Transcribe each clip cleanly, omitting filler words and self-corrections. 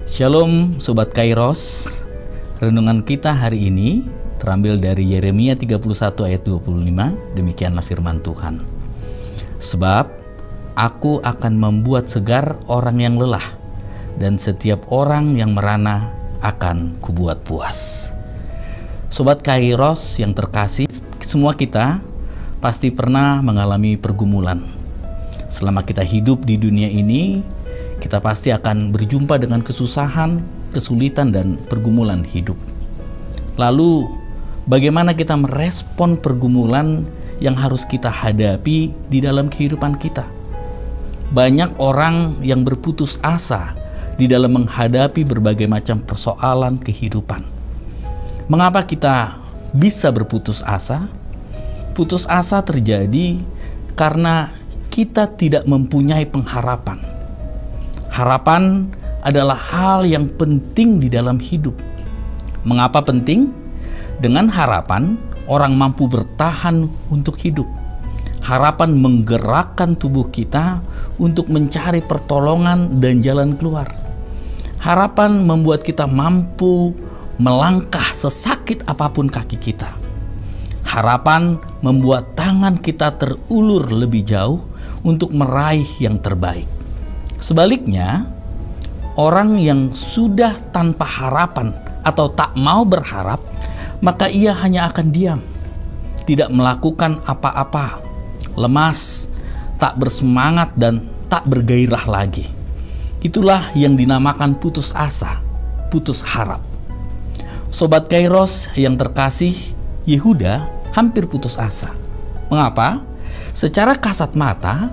Shalom Sobat Kairos. Renungan kita hari ini terambil dari Yeremia 31 ayat 25. Demikianlah firman Tuhan. Sebab aku akan membuat segar orang yang lelah, dan setiap orang yang merana akan kubuat puas. Sobat Kairos yang terkasih, semua kita pasti pernah mengalami pergumulan. Selama kita hidup di dunia ini, kita pasti akan berjumpa dengan kesusahan, kesulitan, dan pergumulan hidup. Lalu, bagaimana kita merespon pergumulan yang harus kita hadapi di dalam kehidupan kita? Banyak orang yang berputus asa di dalam menghadapi berbagai macam persoalan kehidupan. Mengapa kita bisa berputus asa? Putus asa terjadi karena kita tidak mempunyai pengharapan. Harapan adalah hal yang penting di dalam hidup. Mengapa penting? Dengan harapan, orang mampu bertahan untuk hidup. Harapan menggerakkan tubuh kita untuk mencari pertolongan dan jalan keluar. Harapan membuat kita mampu melangkah sesakit apapun kaki kita. Harapan membuat tangan kita terulur lebih jauh untuk meraih yang terbaik. Sebaliknya, orang yang sudah tanpa harapan atau tak mau berharap, maka ia hanya akan diam, tidak melakukan apa-apa, lemas, tak bersemangat, dan tak bergairah lagi. Itulah yang dinamakan putus asa, putus harap. Sobat Kairos yang terkasih, Yehuda hampir putus asa. Mengapa? Secara kasat mata,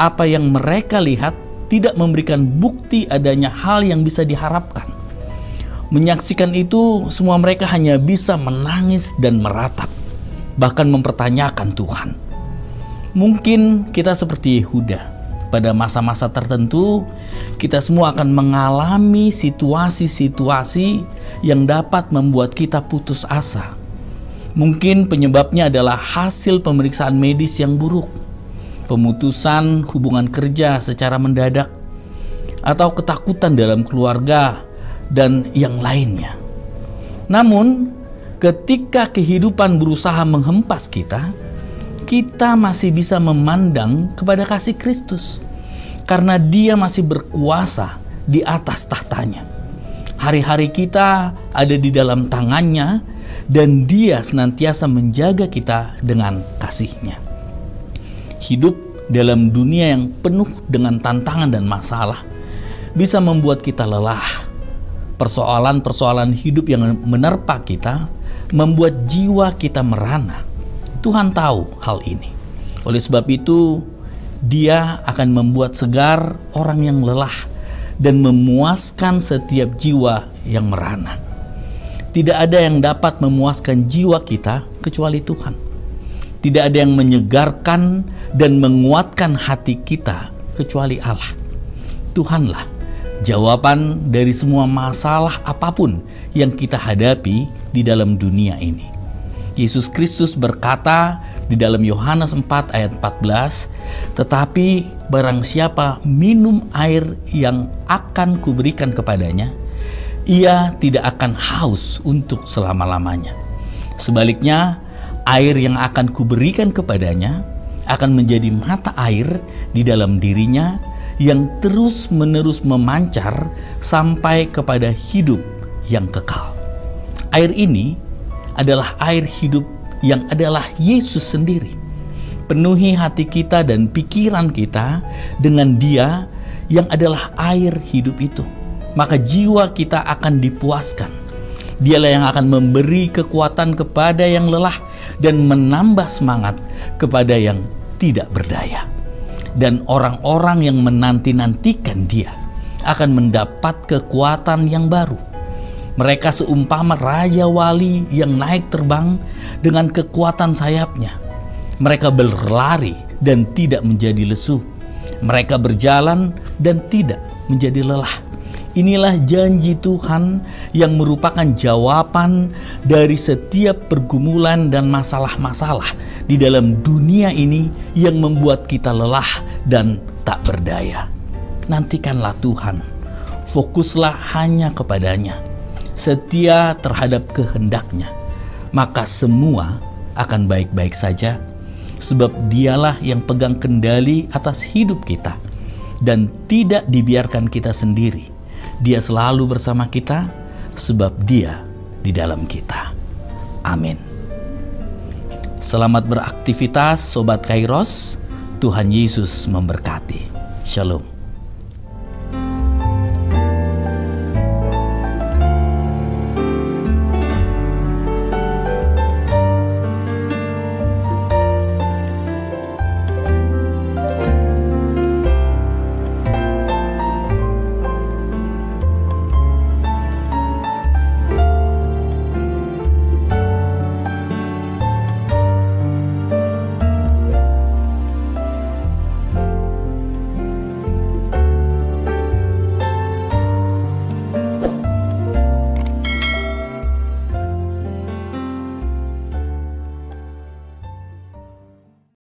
apa yang mereka lihat tidak memberikan bukti adanya hal yang bisa diharapkan. Menyaksikan itu, semua mereka hanya bisa menangis dan meratap, bahkan mempertanyakan Tuhan. Mungkin kita seperti Yehuda. Pada masa-masa tertentu, kita semua akan mengalami situasi-situasi yang dapat membuat kita putus asa. Mungkin penyebabnya adalah hasil pemeriksaan medis yang buruk, pemutusan hubungan kerja secara mendadak, atau ketakutan dalam keluarga, dan yang lainnya. Namun, ketika kehidupan berusaha menghempas kita, kita masih bisa memandang kepada kasih Kristus, karena Dia masih berkuasa di atas tahtanya. Hari-hari kita ada di dalam tangannya, dan Dia senantiasa menjaga kita dengan kasih-Nya. Hidup dalam dunia yang penuh dengan tantangan dan masalah bisa membuat kita lelah. Persoalan-persoalan hidup yang menerpa kita membuat jiwa kita merana. Tuhan tahu hal ini. Oleh sebab itu, Dia akan membuat segar orang yang lelah dan memuaskan setiap jiwa yang merana. Tidak ada yang dapat memuaskan jiwa kita kecuali Tuhan. Tidak ada yang menyegarkan dan menguatkan hati kita kecuali Allah. Tuhanlah jawaban dari semua masalah apapun yang kita hadapi di dalam dunia ini. Yesus Kristus berkata di dalam Yohanes 4 ayat 14, "Tetapi barang siapa minum air yang akan kuberikan kepadanya, ia tidak akan haus untuk selama-lamanya. Sebaliknya, air yang akan kuberikan kepadanya akan menjadi mata air di dalam dirinya yang terus-menerus memancar sampai kepada hidup yang kekal." Air ini adalah air hidup yang adalah Yesus sendiri. Penuhi hati kita dan pikiran kita dengan Dia yang adalah air hidup itu, maka jiwa kita akan dipuaskan. Dialah yang akan memberi kekuatan kepada yang lelah dan menambah semangat kepada yang tidak berdaya. Dan orang-orang yang menanti-nantikan Dia akan mendapat kekuatan yang baru. Mereka seumpama raja wali yang naik terbang dengan kekuatan sayapnya. Mereka berlari dan tidak menjadi lesu. Mereka berjalan dan tidak menjadi lelah. Inilah janji Tuhan yang merupakan jawaban dari setiap pergumulan dan masalah-masalah di dalam dunia ini yang membuat kita lelah dan tak berdaya. Nantikanlah Tuhan. Fokuslah hanya kepadanya, setia terhadap kehendaknya, maka semua akan baik-baik saja, sebab dialah yang pegang kendali atas hidup kita dan tidak dibiarkan kita sendiri. Dia selalu bersama kita, sebab Dia di dalam kita. Amin. Selamat beraktivitas Sobat Kairos. Tuhan Yesus memberkati. Shalom.